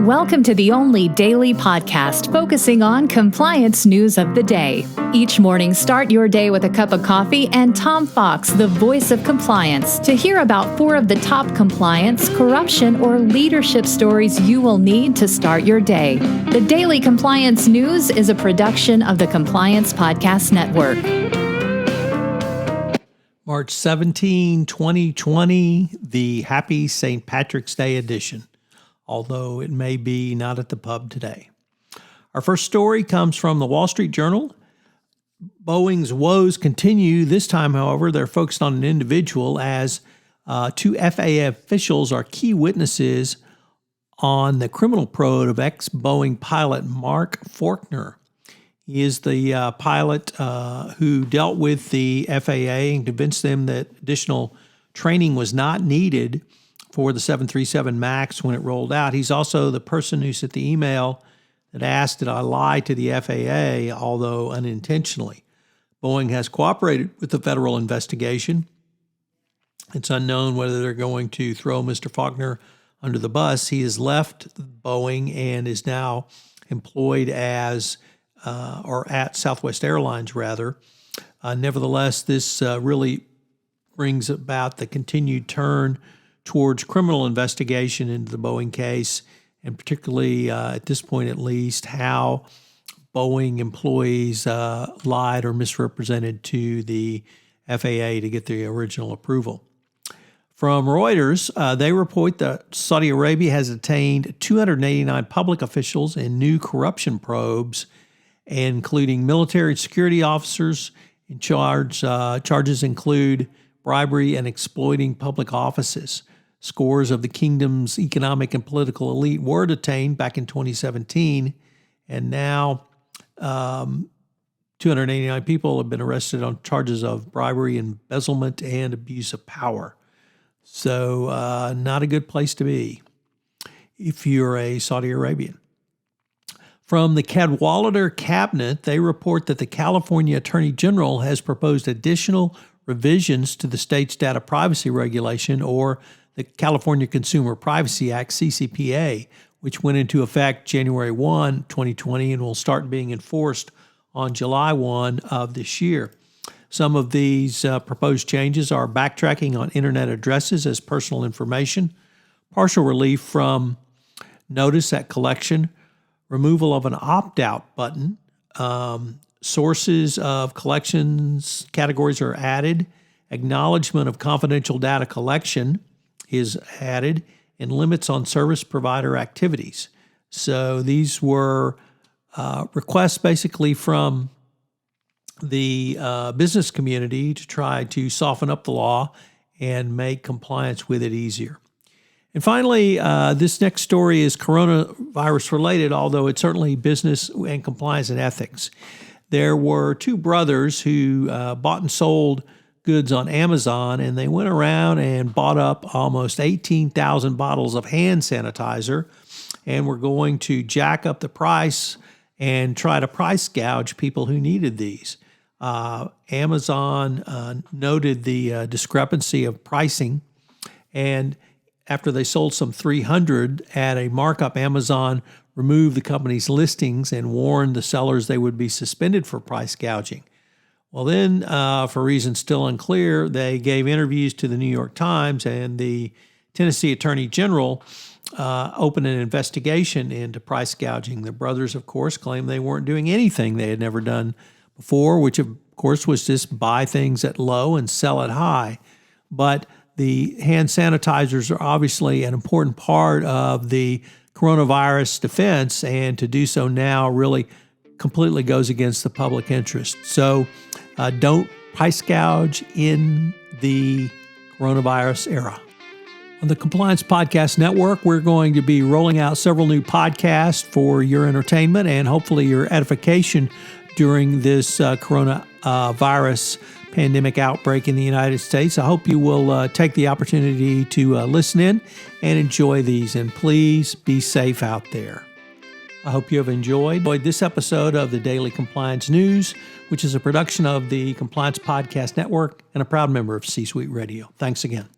Welcome to the only daily podcast focusing on compliance news of the day. Each morning, start your day with a cup of coffee and Tom Fox, the voice of compliance, to hear about 4 of the top compliance, corruption, or leadership stories you will need to start your day. The Daily Compliance News is a production of the Compliance Podcast Network. March 17, 2020, the Happy St. Patrick's Day edition, although it may be not at the pub today. Our first story comes from the Wall Street Journal. Boeing's woes continue. This time, however, they're focused on an individual as 2 FAA officials are key witnesses on the criminal probe of ex-Boeing pilot Mark Faulkner. He is the pilot who dealt with the FAA and convinced them that additional training was not needed for the 737 MAX when it rolled out. He's also the person who sent the email that asked, did I lie to the FAA, although unintentionally. Boeing has cooperated with the federal investigation. It's unknown whether they're going to throw Mr. Faulkner under the bus. He has left Boeing and is now employed as, or at Southwest Airlines, rather. Nevertheless, this really brings about the continued turn towards criminal investigation into the Boeing case, and particularly, at this point at least, how Boeing employees lied or misrepresented to the FAA to get the original approval. From Reuters, they report that Saudi Arabia has detained 289 public officials in new corruption probes, including military and security officers in charge. Charges include bribery and exploiting public offices. Scores of the kingdom's economic and political elite were detained back in 2017, and now 289 people have been arrested on charges of bribery, embezzlement, and abuse of power. So not a good place to be if you're a Saudi Arabian. From the CadwaladerCabinet, they report that the California Attorney General has proposed additional revisions to the state's data privacy regulation, or the California Consumer Privacy Act, CCPA, which went into effect January 1, 2020, and will start being enforced on July 1 of this year. Some of these proposed changes are backtracking on internet addresses as personal information, partial relief from notice at collection, removal of an opt-out button, sources of collections categories are added, acknowledgement of confidential data collection is added, and limits on service provider activities. So these were requests basically from the business community to try to soften up the law and make compliance with it easier. And finally, this next story is coronavirus related, although it's certainly business and compliance and ethics. There were 2 brothers who bought and sold goods on Amazon, and they went around and bought up almost 18,000 bottles of hand sanitizer, and were going to jack up the price and try to price gouge people who needed these. Amazon noted the discrepancy of pricing, and after they sold some 300 at a markup, Amazon removed the company's listings and warned the sellers they would be suspended for price gouging. Well, then, for reasons still unclear, they gave interviews to the New York Times, and the Tennessee Attorney General opened an investigation into price gouging. The brothers, of course, claimed they weren't doing anything they had never done before, which, of course, was just buy things at low and sell at high. But the hand sanitizers are obviously an important part of the coronavirus defense, and to do so now really completely goes against the public interest. So don't price gouge in the coronavirus era. On the Compliance Podcast Network, we're going to be rolling out several new podcasts for your entertainment and hopefully your edification during this coronavirus pandemic outbreak in the United States. I hope you will take the opportunity to listen in and enjoy these, and please be safe out there. I hope you have enjoyed this episode of the Daily Compliance News, which is a production of the Compliance Podcast Network and a proud member of C-Suite Radio. Thanks again.